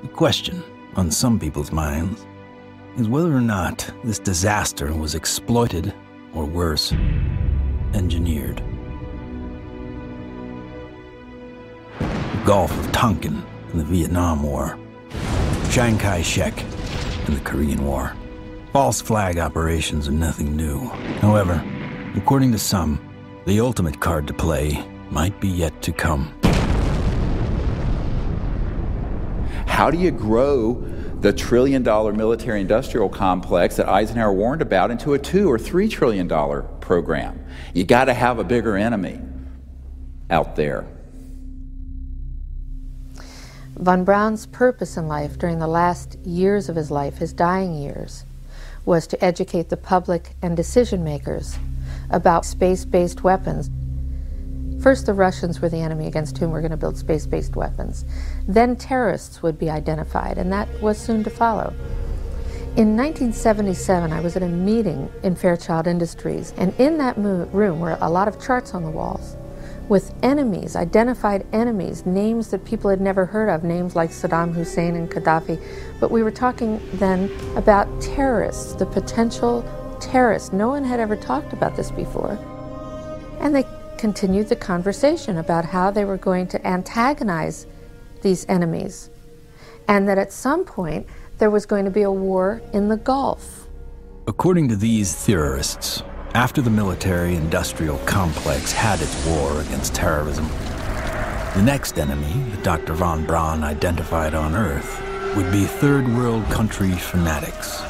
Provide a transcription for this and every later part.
The question on some people's minds is whether or not this disaster was exploited, or worse, engineered. The Gulf of Tonkin in the Vietnam War, Chiang Kai-shek in the Korean War. False flag operations are nothing new. However, according to some, the ultimate card to play might be yet to come. How do you grow the trillion-dollar military-industrial complex that Eisenhower warned about into a $2 or $3 trillion program? You got to have a bigger enemy out there. Von Braun's purpose in life during the last years of his life, his dying years, was to educate the public and decision makers about space-based weapons. First, the Russians were the enemy against whom we're going to build space-based weapons. Then terrorists would be identified, and that was soon to follow. In 1977, I was at a meeting in Fairchild Industries, and in that room were a lot of charts on the walls with enemies, identified enemies, names that people had never heard of, names like Saddam Hussein and Gaddafi. But we were talking then about terrorists, the potential terrorists. No one had ever talked about this before. And they continued the conversation about how they were going to antagonize these enemies, and that at some point there was going to be a war in the Gulf. According to these theorists, after the military-industrial complex had its war against terrorism, the next enemy that Dr. von Braun identified on Earth would be third-world country fanatics.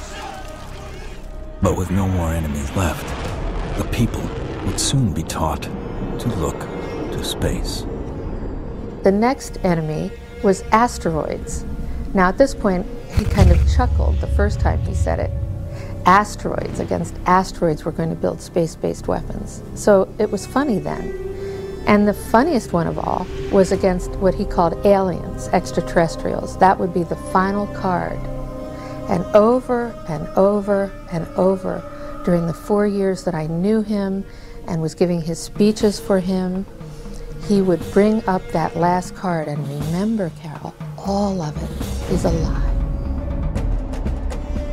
But with no more enemies left, the people would soon be taught to look to space. The next enemy was asteroids. Now at this point, he kind of chuckled the first time he said it. Asteroids, against asteroids, we're going to build space-based weapons. So it was funny then. And the funniest one of all was against what he called aliens, extraterrestrials. That would be the final card. And over and over and over, during the 4 years that I knew him and was giving his speeches for him, he would bring up that last card, and remember, Carol, all of it is a lie.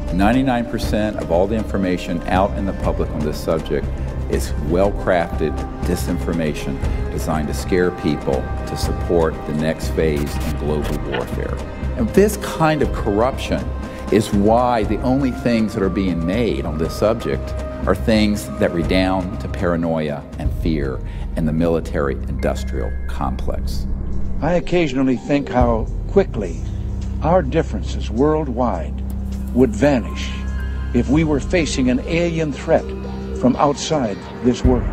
99% of all the information out in the public on this subject is well-crafted disinformation designed to scare people to support the next phase in global warfare. And this kind of corruption is why the only things that are being made on this subject are things that redound to paranoia and fear in the military-industrial complex. I occasionally think how quickly our differences worldwide would vanish if we were facing an alien threat from outside this world.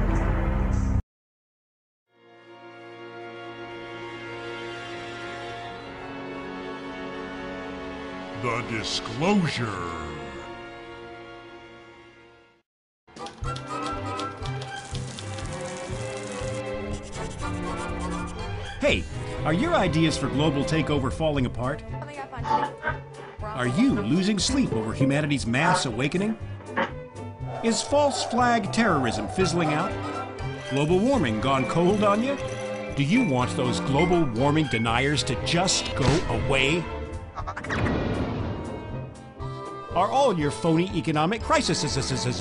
The Disclosure. Hey, are your ideas for global takeover falling apart? Are you losing sleep over humanity's mass awakening? Is false flag terrorism fizzling out? Global warming gone cold on you? Do you want those global warming deniers to just go away? Are all your phony economic crises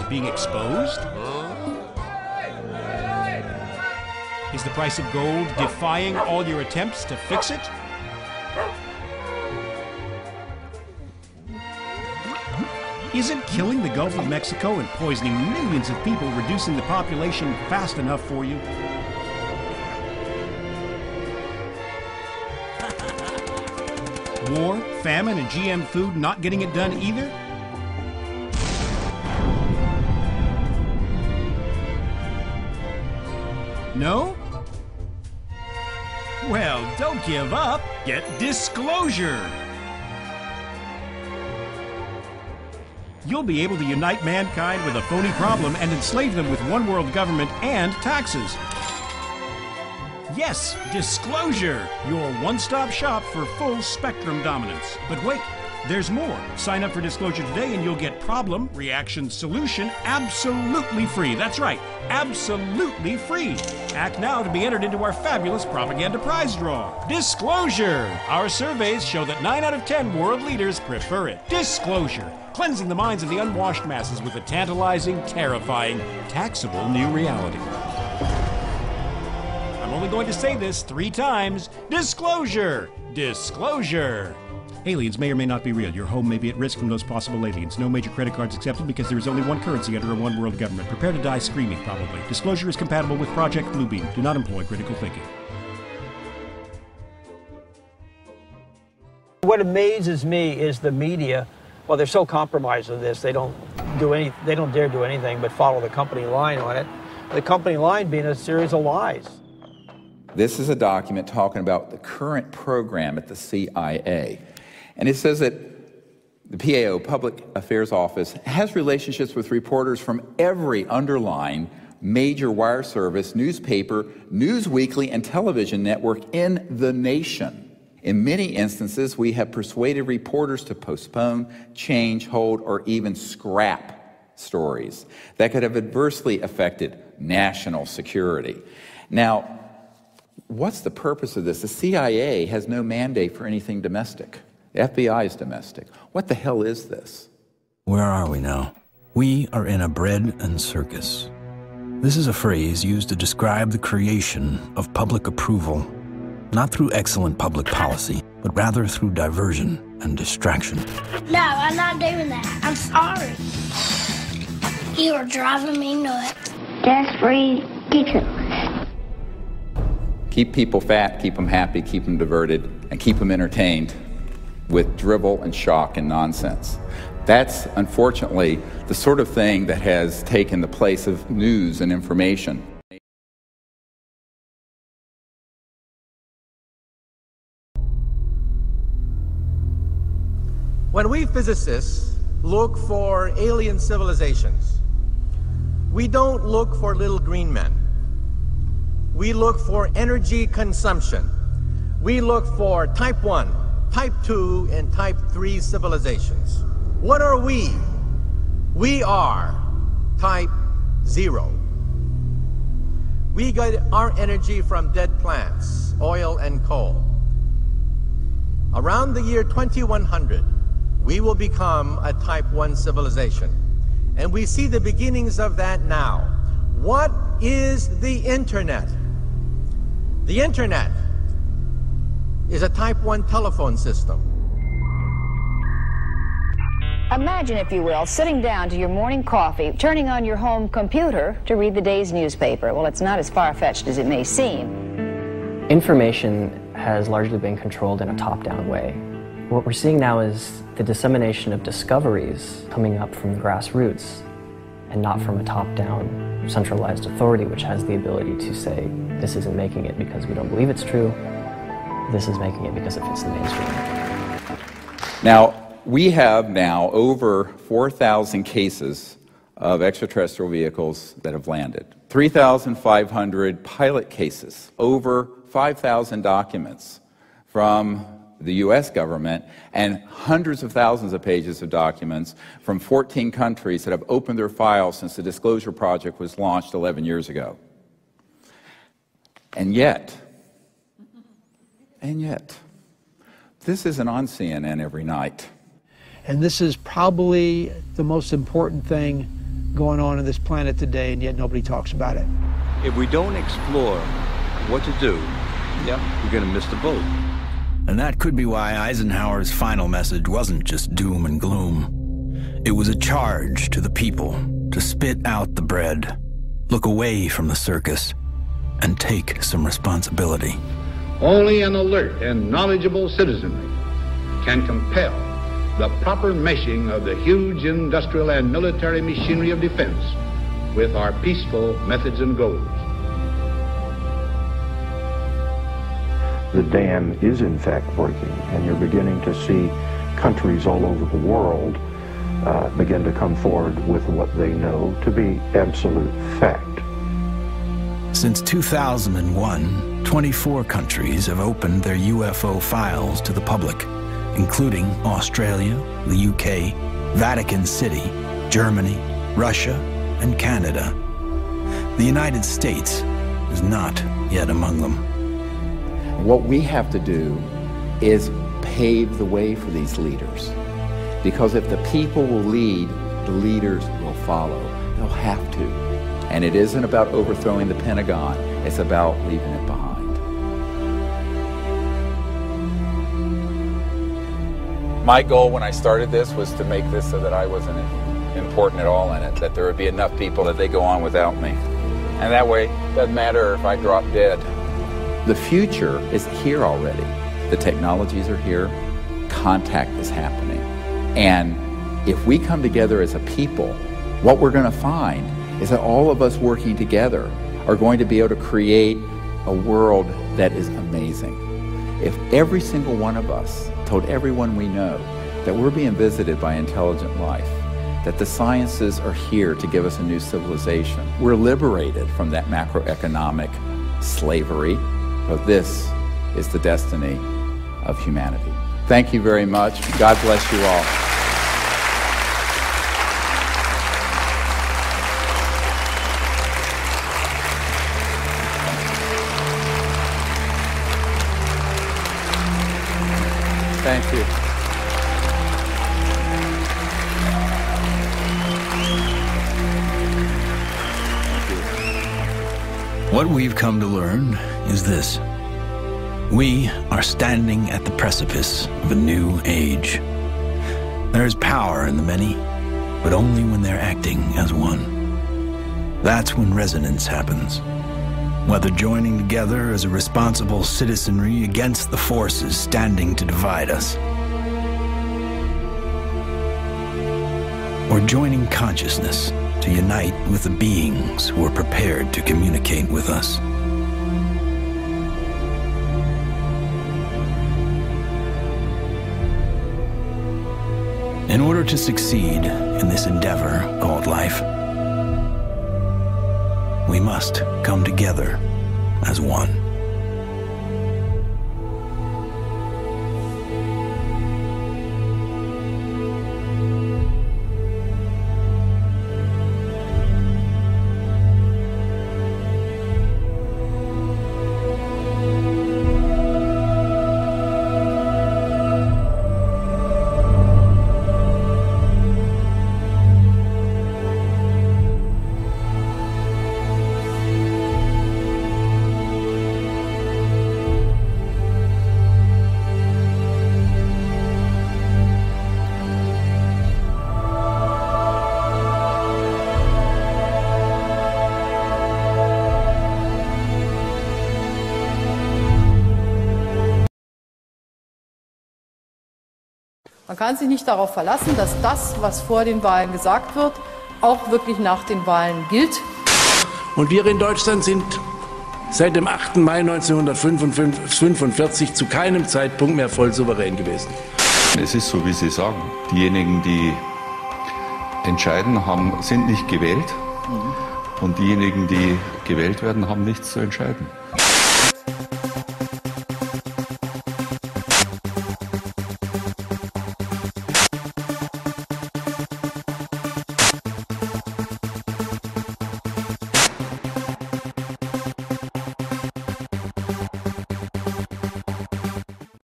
being exposed? Is the price of gold defying all your attempts to fix it? Isn't killing the Gulf of Mexico and poisoning millions of people reducing the population fast enough for you? War, famine, and GM food not getting it done either? No? Well, don't give up. Get disclosure. You'll be able to unite mankind with a phony problem and enslave them with one world government and taxes. Yes, disclosure, your one-stop shop for full spectrum dominance. But wait, there's more. Sign up for Disclosure today and you'll get problem, reaction, solution absolutely free. That's right, absolutely free. Act now to be entered into our fabulous propaganda prize draw. Disclosure! Our surveys show that 9 out of 10 world leaders prefer it. Disclosure, cleansing the minds of the unwashed masses with a tantalizing, terrifying, taxable new reality. I'm only going to say this 3 times. Disclosure! Disclosure! Aliens may or may not be real. Your home may be at risk from those possible aliens. No major credit cards accepted because there is only one currency under a one-world government. Prepare to die screaming, probably. Disclosure is compatible with Project Bluebeam. Do not employ critical thinking. What amazes me is the media. Well, they're so compromised with this. They don't dare do anything but follow the company line on it. The company line being a series of lies. This is a document talking about the current program at the CIA. And it says that the PAO, Public Affairs Office, has relationships with reporters from every underlying major wire service, newspaper, news weekly, and television network in the nation. In many instances, we have persuaded reporters to postpone, change, hold, or even scrap stories that could have adversely affected national security. Now, what's the purpose of this? The CIA has no mandate for anything domestic. The FBI is domestic. What the hell is this? Where are we now? We are in a bread and circus. This is a phrase used to describe the creation of public approval, not through excellent public policy, but rather through diversion and distraction. No, I'm not doing that. I'm sorry. You are driving me nuts. That's ridiculous. Keep people fat, keep them happy, keep them diverted, and keep them entertained with drivel and shock and nonsense. That's, unfortunately, the sort of thing that has taken the place of news and information. When we physicists look for alien civilizations, we don't look for little green men. We look for energy consumption. We look for type 1, type 2, and type 3 civilizations. What are we? We are type 0. We get our energy from dead plants, oil and coal. Around the year 2100, we will become a type 1 civilization. And we see the beginnings of that now. What is the Internet? The Internet is a type 1 telephone system. Imagine, if you will, sitting down to your morning coffee, turning on your home computer to read the day's newspaper. Well, it's not as far-fetched as it may seem. Information has largely been controlled in a top-down way. What we're seeing now is the dissemination of discoveries coming up from the grassroots and not from a top-down centralized authority which has the ability to say, this isn't making it because we don't believe it's true, this is making it because it fits the mainstream. Now, we have now over 4,000 cases of extraterrestrial vehicles that have landed, 3,500 pilot cases, over 5,000 documents from the U.S. government, and hundreds of thousands of pages of documents from 14 countries that have opened their files since the Disclosure Project was launched 11 years ago. And yet, this isn't on CNN every night. And this is probably the most important thing going on this planet today, and yet nobody talks about it. If we don't explore what to do, we're going to miss the boat. And that could be why Eisenhower's final message wasn't just doom and gloom. It was a charge to the people to spit out the bread, look away from the circus, and take some responsibility. Only an alert and knowledgeable citizenry can compel the proper meshing of the huge industrial and military machinery of defense with our peaceful methods and goals. The dam is in fact working, and you're beginning to see countries all over the world begin to come forward with what they know to be absolute fact. Since 2001, 24 countries have opened their UFO files to the public, including Australia, the UK, Vatican City, Germany, Russia, and Canada. The United States is not yet among them. What we have to do is pave the way for these leaders. Because if the people will lead, the leaders will follow. They'll have to. And it isn't about overthrowing the Pentagon, it's about leaving it behind. My goal when I started this was to make this so that I wasn't important at all in it, that there would be enough people that they go on without me. And that way, it doesn't matter if I drop dead. The future is here already. The technologies are here, contact is happening. And if we come together as a people, what we're going to find is that all of us working together are going to be able to create a world that is amazing. If every single one of us told everyone we know that we're being visited by intelligent life, that the sciences are here to give us a new civilization, we're liberated from that macroeconomic slavery, but this is the destiny of humanity. Thank you very much. God bless you all. Thank you. What we've come to learn is this. We are standing at the precipice of a new age. There is power in the many, but only when they're acting as one. That's when resonance happens. Whether joining together as a responsible citizenry against the forces standing to divide us, or joining consciousness to unite with the beings who are prepared to communicate with us. In order to succeed in this endeavor called life, we must come together as one. Man kann sich nicht darauf verlassen, dass das, was vor den Wahlen gesagt wird, auch wirklich nach den Wahlen gilt. Und wir in Deutschland sind seit dem 8. Mai 1945 zu keinem Zeitpunkt mehr voll souverän gewesen. Es ist so, wie Sie sagen. Diejenigen, die entscheiden, sind nicht gewählt. Und diejenigen, die gewählt werden, haben nichts zu entscheiden.